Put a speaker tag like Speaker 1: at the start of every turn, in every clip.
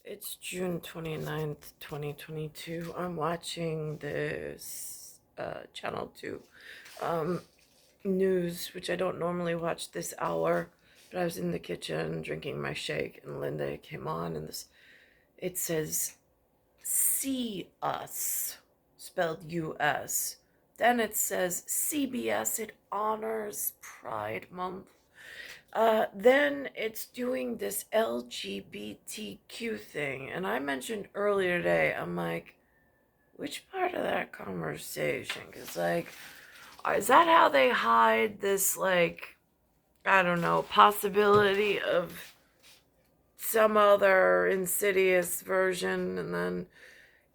Speaker 1: It's June 29th, 2022. I'm watching this Channel 2 um, news, which I don't normally watch this hour, but I was in the kitchen drinking my shake, and Linda came on, and it says, "See Us," spelled U.S. Then it says, "CBS, it honors Pride Month." Then it's doing this LGBTQ thing. And I mentioned earlier today, I'm like, which part of that conversation? Because, like, is that how they hide this, like, I don't know, possibility of some other insidious version? And then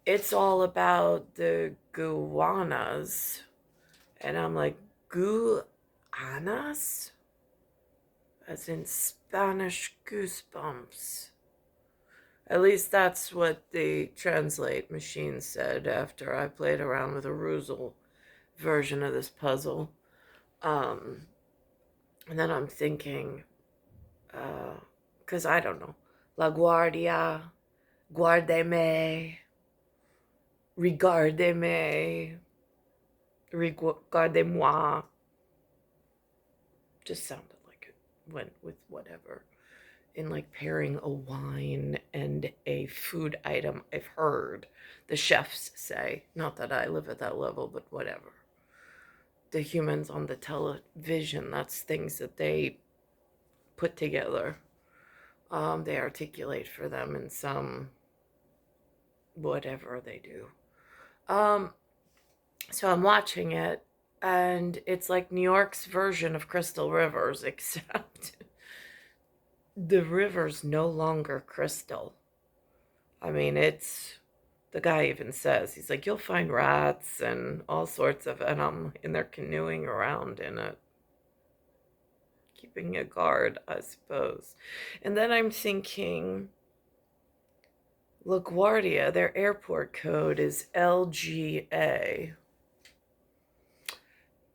Speaker 1: it's all about the Guanas. And I'm like, Guanas? As in Spanish goosebumps. At least that's what the translate machine said after I played around with a Ruzel version of this puzzle. Um, and then I'm thinking, because I don't know, La Guardia, Guardeme, Regardeme, Regardez-moi. Just sounded like it went with whatever. In like pairing a wine and a food item, I've heard the chefs say. Not that I live at that level, but whatever. The humans on the television, that's things that they put together. They articulate for them in some whatever they do. So I'm watching it, and it's like New York's version of Crystal Rivers, except the river's no longer crystal. I mean, the guy even says, he's like, you'll find rats and all sorts of, and I'm in there canoeing around in it, keeping a guard, I suppose. And then I'm thinking, LaGuardia, their airport code is LGA.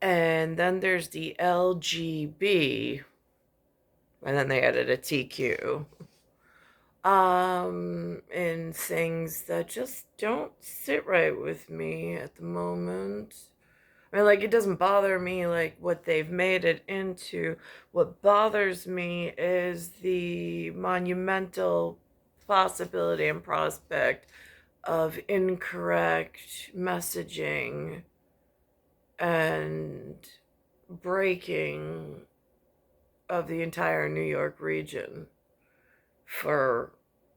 Speaker 1: And then there's the LGB, and then they added a TQ. And things that just don't sit right with me at the moment. I mean, like, it doesn't bother me, like, what they've made it into. What bothers me is the monumental possibility and prospect of incorrect messaging and breaking of the entire New York region for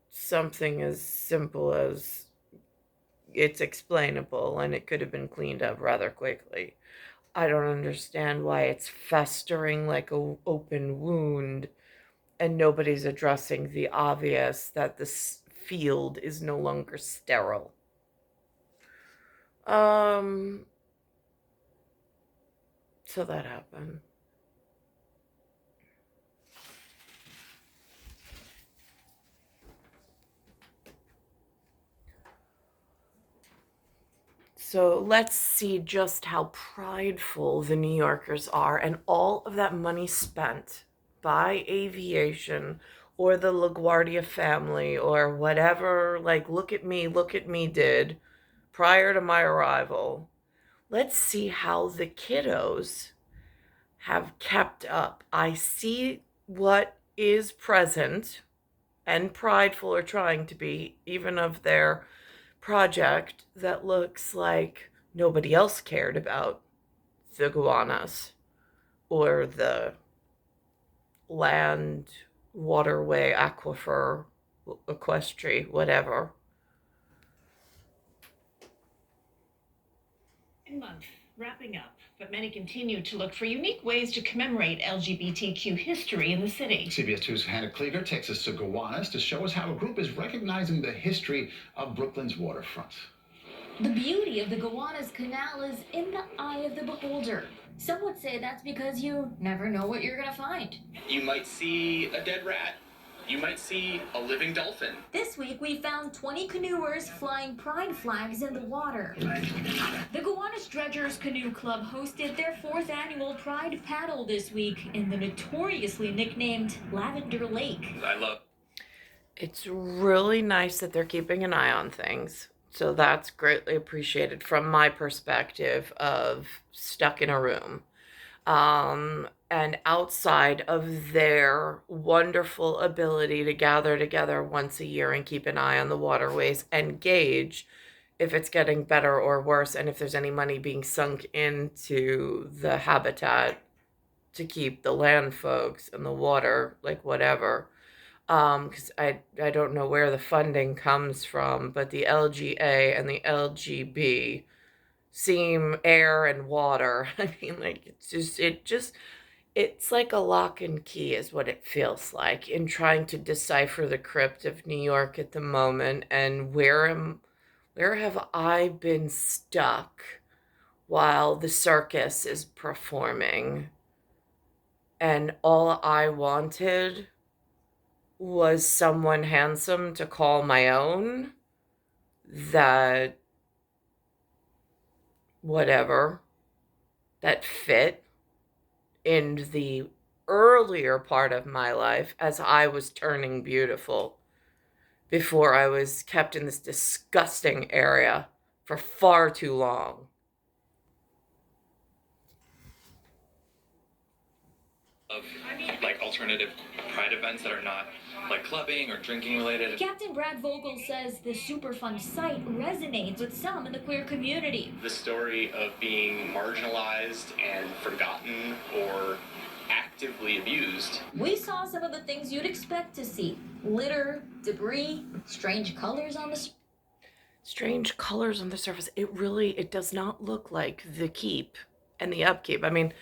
Speaker 1: something as simple as it's explainable and it could have been cleaned up rather quickly. I don't understand why it's festering like an open wound and nobody's addressing the obvious that this field is no longer sterile. Um, so that happened. So let's see just how prideful the New Yorkers are, and all of that money spent by aviation or the LaGuardia family or whatever, like, look at me did prior to my arrival. Let's see how the kiddos have kept up. I see what is present and prideful or trying to be, even of their project that looks like nobody else cared about the Guanas or the land, waterway, aquifer, equestry, whatever.
Speaker 2: Month wrapping up, but many continue to look for unique ways to commemorate LGBTQ history in the city.
Speaker 3: CBS 2's Hannah Klieger takes us to Gowanas to show us how a group is recognizing the history of Brooklyn's waterfront.
Speaker 4: The beauty of the Gowanas Canal is in the eye of the beholder. Some would say that's because you never know what you're gonna find.
Speaker 5: You might see a dead rat. You might see a living dolphin.
Speaker 4: This week we found 20 canoers flying pride flags in the water. The Gowanas Dredgers Canoe Club hosted their 4th annual Pride Paddle this week in the notoriously nicknamed Lavender Lake.
Speaker 5: I love
Speaker 1: It's really nice that they're keeping an eye on things. So that's greatly appreciated from my perspective of stuck in a room. And outside of their wonderful ability to gather together once a year and keep an eye on the waterways and gauge if it's getting better or worse and if there's any money being sunk into the habitat to keep the land folks and the water, like whatever. Because I don't know where the funding comes from, but the LGA and the LGB seem air and water. I mean, like it's like a lock and key is what it feels like in trying to decipher the crypt of New York at the moment. And where have I been stuck while the circus is performing? And all I wanted was someone handsome to call my own, that whatever, that fit in the earlier part of my life as I was turning beautiful before I was kept in this disgusting area for far too long.
Speaker 5: Of like alternative pride events that are not like clubbing or drinking related.
Speaker 4: Captain Brad Vogel says the Superfund site resonates with some in the queer community.
Speaker 5: The story of being marginalized and forgotten or actively abused.
Speaker 4: We saw some of the things you'd expect to see: litter, debris, strange colors on the
Speaker 1: Strange colors on the surface. It does not look like the keep and the upkeep. I mean,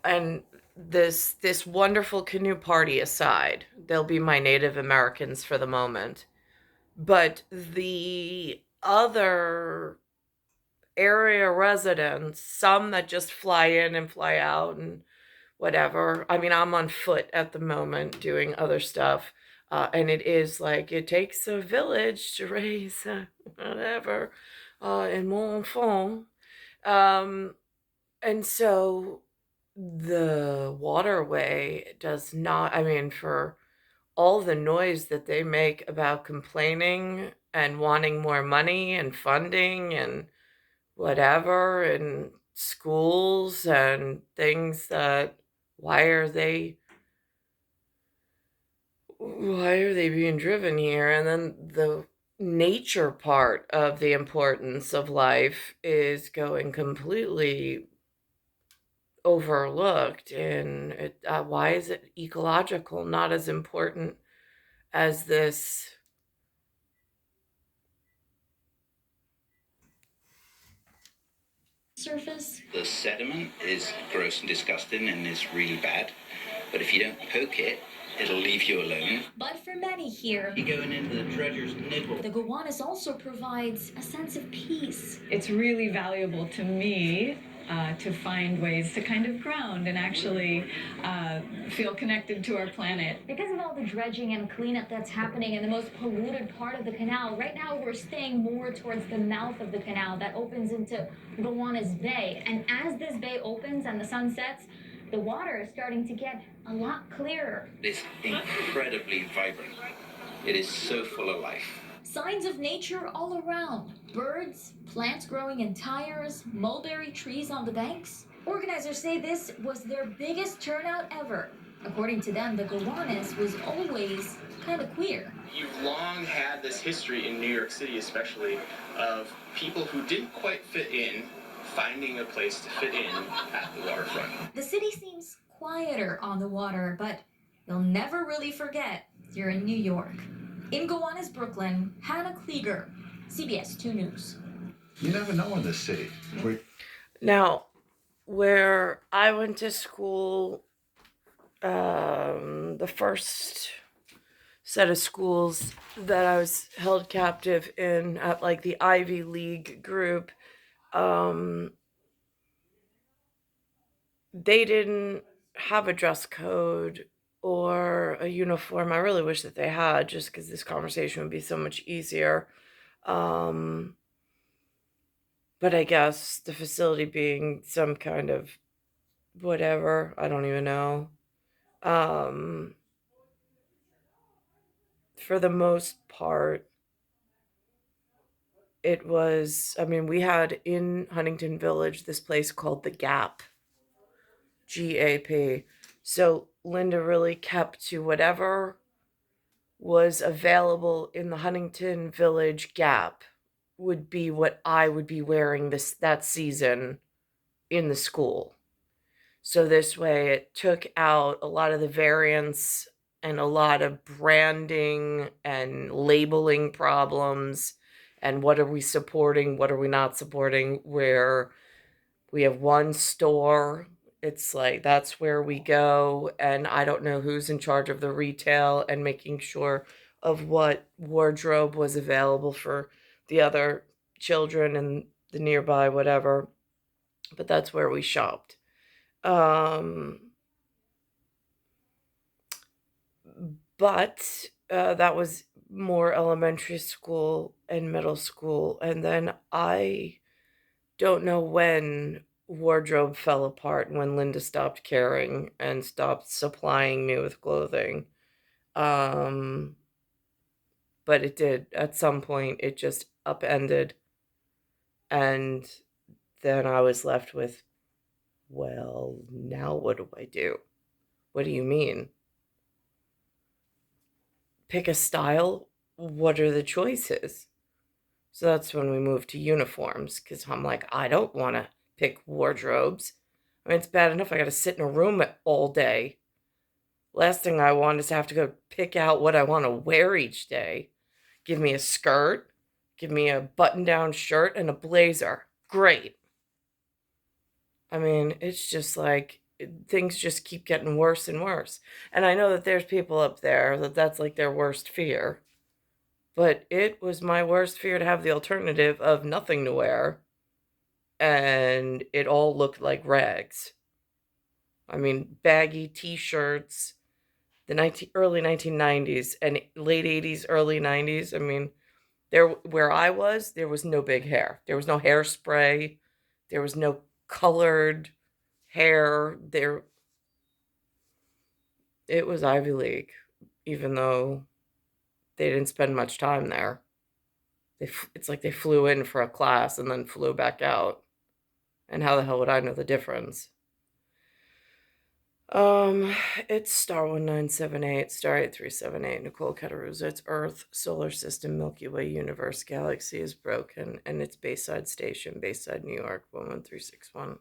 Speaker 1: and this wonderful canoe party aside, they'll be my Native Americans for the moment. But the other area residents, some that just fly in and fly out and whatever. I mean, I'm on foot at the moment doing other stuff. And it is like it takes a village to raise whatever in mon enfant. And so the waterway does not, I mean, for all the noise that they make about complaining and wanting more money and funding and whatever, and schools and things that why are they being driven here? And then the nature part of the importance of life is going completely overlooked. And why is it ecological not as important as this?
Speaker 4: surface.
Speaker 6: The sediment is gross and disgusting and is really bad, but if you don't poke it, it'll leave you alone.
Speaker 4: But for many here,
Speaker 6: You're going into the dredger's nibble.
Speaker 4: the Gowanus also provides a sense of peace.
Speaker 7: It's really valuable to me to find ways to kind of ground and actually feel connected to our planet.
Speaker 4: Because of all the dredging and cleanup that's happening in the most polluted part of the canal, right now we're staying more towards the mouth of the canal that opens into Gowanus Bay. And as this bay opens and the sun sets, the water is starting to get a lot clearer.
Speaker 6: It's incredibly vibrant. It is so full of life.
Speaker 4: Signs of nature all around. Birds, plants growing in tires, mulberry trees on the banks. Organizers say this was their biggest turnout ever. According to them, the Gowanus was always kind of queer.
Speaker 5: You've long had this history in New York City, especially, of people who didn't quite fit in finding a place to fit in at the waterfront.
Speaker 4: The city seems quieter on the water, but you'll never really forget you're in New York. In Gowanus, Brooklyn, Hannah Klieger, CBS 2 News.
Speaker 3: You never know in this city.
Speaker 1: Now, where I went to school, the first set of schools that I was held captive in at like the Ivy League group, they didn't have a dress code or a uniform. I really wish that they had, just because this conversation would be so much easier. But I guess the facility being some kind of whatever, I don't even know, for the most part, it was, I mean, we had in Huntington Village this place called the Gap, GAP. So Linda really kept to whatever was available in the Huntington Village Gap would be what I would be wearing that season in the school. So this way it took out a lot of the variants and a lot of branding and labeling problems and what are we supporting, what are we not supporting, where we have one store, it's like that's where we go, and I don't know who's in charge of the retail and making sure of what wardrobe was available for the other children and the nearby whatever, but that's where we shopped. But that was more elementary school and middle school. And then I don't know when wardrobe fell apart, when Linda stopped caring and stopped supplying me with clothing. Um, but it did. At some point, it just upended. And then I was left with, well, now what do I do? What do you mean? Pick a style? What are the choices? So that's when we moved to uniforms, because I'm like, I don't want to pick wardrobes. I mean, it's bad enough I got to sit in a room all day. Last thing I want is to have to go pick out what I want to wear each day. Give me a skirt, give me a button-down shirt and a blazer. Great. I mean, it's just like things just keep getting worse and worse. And I know that there's people up there that's like their worst fear. But it was my worst fear to have the alternative of nothing to wear, and it all looked like rags. I mean, baggy t-shirts, the early 1990s and late 80s, early 90s. I mean, where I was, there was no big hair. There was no hairspray. There was no colored hair. It was Ivy League, even though they didn't spend much time there. It's like they flew in for a class and then flew back out. And how the hell would I know the difference? It's star 1978, star 8378, Nicole Cattaruzza. It's Earth, Solar System, Milky Way, Universe, Galaxy is broken, and it's Bayside Station, Bayside, New York, 11361.